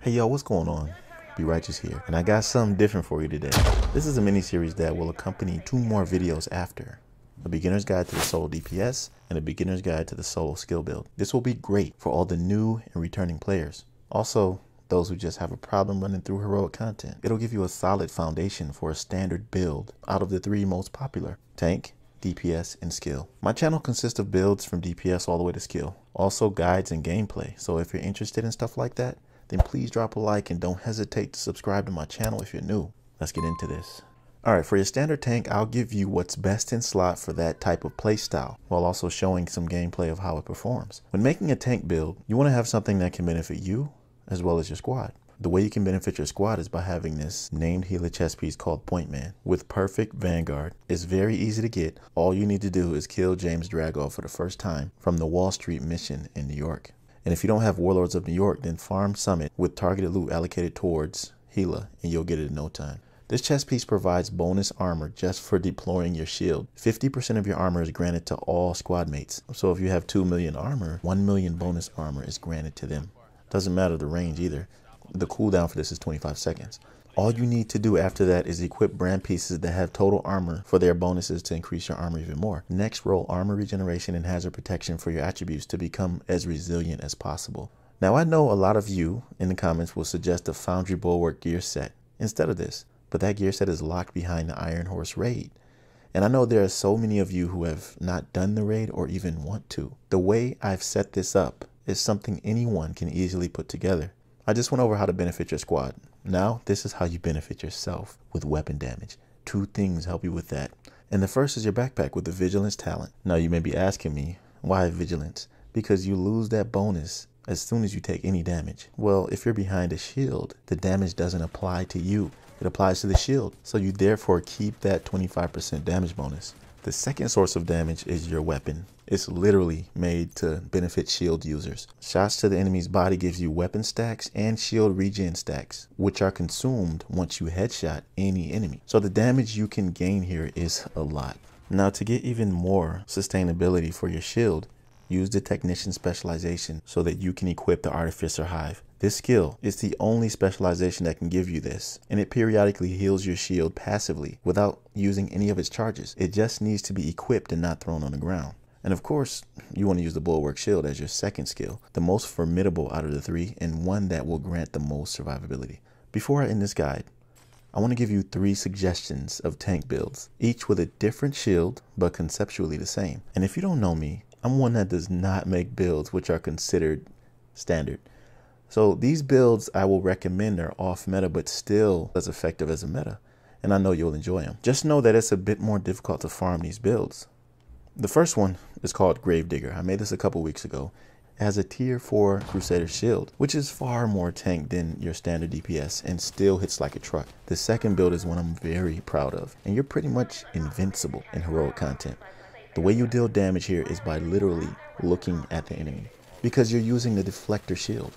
Hey yo, what's going on? Be Righteous here, and I got something different for you today. This is a mini-series that will accompany 2 more videos after. A beginner's guide to the solo DPS and a beginner's guide to the solo skill build. This will be great for all the new and returning players. Also, those who just have a problem running through heroic content. It'll give you a solid foundation for a standard build out of the 3 most popular: tank, DPS, and skill. My channel consists of builds from DPS all the way to skill. Also guides and gameplay, so if you're interested in stuff like that, then please drop a like and don't hesitate to subscribe to my channel if you're new. Let's get into this. Alright, for your standard tank, I'll give you what's best in slot for that type of playstyle, while also showing some gameplay of how it performs. When making a tank build, you want to have something that can benefit you as well as your squad. The way you can benefit your squad is by having this named healer chess piece called Point Man with perfect Vanguard. It's very easy to get. All you need to do is kill James Drago for the first time from the Wall Street mission in New York. And if you don't have Warlords of New York, then farm Summit with targeted loot allocated towards Healer and you'll get it in no time. This chess piece provides bonus armor just for deploying your shield. 50% of your armor is granted to all squad mates. So if you have 2 million armor, 1 million bonus armor is granted to them. Doesn't matter the range either. The cooldown for this is 25 seconds. All you need to do after that is equip brand pieces that have total armor for their bonuses to increase your armor even more. Next, roll armor regeneration and hazard protection for your attributes to become as resilient as possible. Now, I know a lot of you in the comments will suggest a Foundry Bulwark gear set instead of this, but that gear set is locked behind the Iron Horse raid. And I know there are so many of you who have not done the raid or even want to. The way I've set this up is something anyone can easily put together. I just went over how to benefit your squad. Now, this is how you benefit yourself with weapon damage. 2 things help you with that. And the first is your backpack with the Vigilance talent. Now, you may be asking me, why Vigilance? Because you lose that bonus as soon as you take any damage. Well, if you're behind a shield, the damage doesn't apply to you. It applies to the shield. So you therefore keep that 25% damage bonus. The second source of damage is your weapon. It's literally made to benefit shield users. Shots to the enemy's body gives you weapon stacks and shield regen stacks, which are consumed once you headshot any enemy. So the damage you can gain here is a lot. Now, to get even more sustainability for your shield, use the Technician specialization so that you can equip the Artificer Hive. This skill is the only specialization that can give you this, and it periodically heals your shield passively without using any of its charges. It just needs to be equipped and not thrown on the ground. And of course, you want to use the Bulwark Shield as your second skill, the most formidable out of the 3 and one that will grant the most survivability. Before I end this guide, I want to give you 3 suggestions of tank builds, each with a different shield but conceptually the same. And if you don't know me, I'm one that does not make builds which are considered standard. So these builds I will recommend are off meta but still as effective as a meta, and I know you'll enjoy them. Just know that it's a bit more difficult to farm these builds. The first one is called Gravedigger. I made this a couple weeks ago. It has a tier 4 Crusader shield, which is far more tank than your standard DPS and still hits like a truck. The second build is one I'm very proud of, and you're pretty much invincible in heroic content. The way you deal damage here is by literally looking at the enemy, because you're using the deflector shield.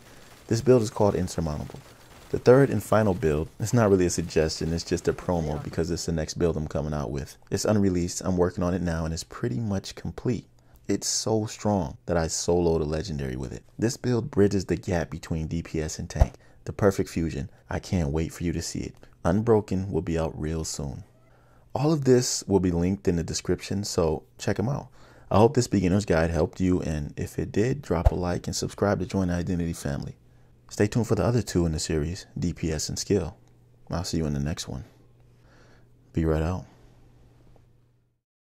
This build is called Insurmountable. The third and final build, it's not really a suggestion, it's just a promo because it's the next build I'm coming out with. It's unreleased, I'm working on it now, and it's pretty much complete. It's so strong that I soloed a legendary with it. This build bridges the gap between DPS and tank, the perfect fusion. I can't wait for you to see it. Unbroken will be out real soon. All of this will be linked in the description, so check them out. I hope this beginner's guide helped you, and if it did, drop a like and subscribe to join the Identity family. Stay tuned for the other 2 in the series, DPS and skill. I'll see you in the next one. Be right out.